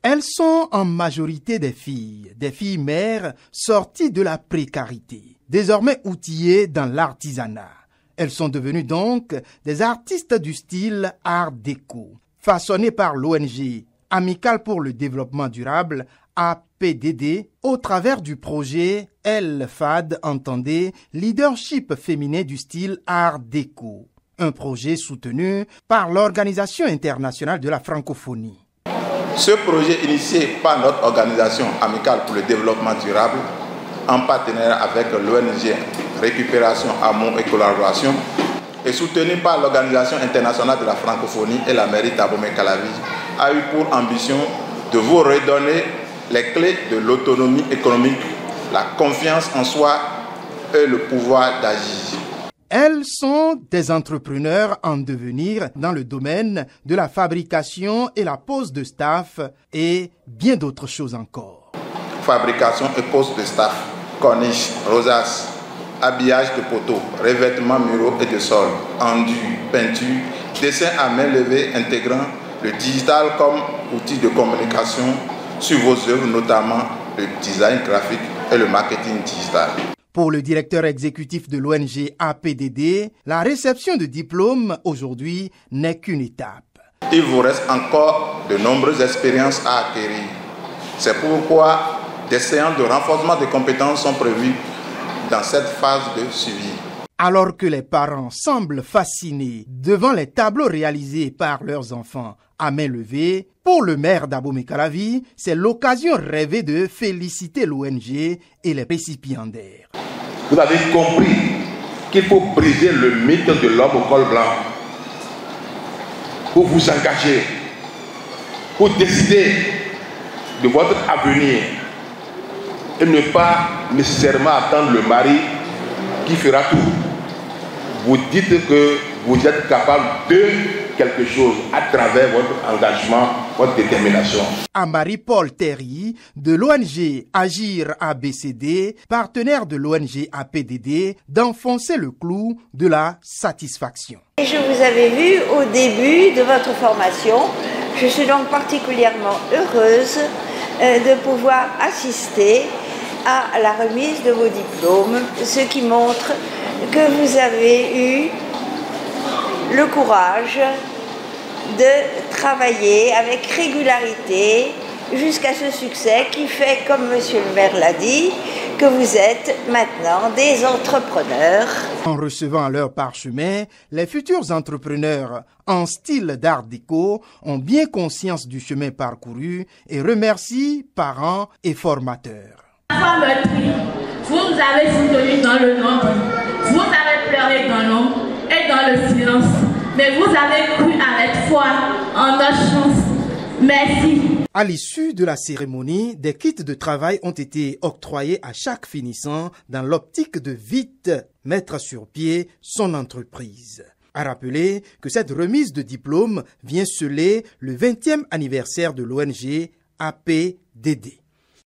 Elles sont en majorité des filles mères sorties de la précarité, désormais outillées dans l'artisanat. Elles sont devenues donc des artistes du style Art déco, façonnées par l'ONG Amicale pour le développement durable, APDD, au travers du projet LFAD, entendez, Leadership féminin du style Art déco, un projet soutenu par l'Organisation internationale de la francophonie. Ce projet initié par notre organisation Amicale pour le développement durable, en partenariat avec l'ONG Récupération, Amour et Collaboration, et soutenu par l'Organisation internationale de la francophonie et la mairie d'Abomey-Calavi, a eu pour ambition de vous redonner les clés de l'autonomie économique, la confiance en soi et le pouvoir d'agir. Elles sont des entrepreneurs en devenir dans le domaine de la fabrication et la pose de staff et bien d'autres choses encore. Fabrication et pose de staff, corniche, rosace, habillage de poteaux, revêtements muraux et de sol, enduit, peinture, dessin à main levée intégrant le digital comme outil de communication sur vos œuvres, notamment le design graphique et le marketing digital. Pour le directeur exécutif de l'ONG APDD, la réception de diplôme aujourd'hui n'est qu'une étape. Il vous reste encore de nombreuses expériences à acquérir. C'est pourquoi des séances de renforcement des compétences sont prévues dans cette phase de suivi. Alors que les parents semblent fascinés devant les tableaux réalisés par leurs enfants à main levée, pour le maire d'Abomey-Calavi, c'est l'occasion rêvée de féliciter l'ONG et les récipiendaires. Vous avez compris qu'il faut briser le mythe de l'homme au col blanc pour vous engager, pour décider de votre avenir et ne pas nécessairement attendre le mari qui fera tout. Vous dites que vous êtes capable de quelque chose à travers votre engagement, votre détermination. À Marie-Paul Terry de l'ONG Agir ABCD, partenaire de l'ONG APDD, d'enfoncer le clou de la satisfaction. Je vous avais vu au début de votre formation. Je suis donc particulièrement heureuse de pouvoir assister à la remise de vos diplômes, ce qui montre que vous avez eu le courage de travailler avec régularité jusqu'à ce succès qui fait, comme monsieur le maire l'a dit, que vous êtes maintenant des entrepreneurs. En recevant leur parchemin, les futurs entrepreneurs en style d'art déco ont bien conscience du chemin parcouru et remercient parents et formateurs. Vous nous avez soutenus dans le nombre, vous avez pleuré dans l'ombre et dans le silence, mais vous avez cru avec foi en notre chance. Merci. À l'issue de la cérémonie, des kits de travail ont été octroyés à chaque finissant dans l'optique de vite mettre sur pied son entreprise. À rappeler que cette remise de diplôme vient sceller le 20e anniversaire de l'ONG APDD.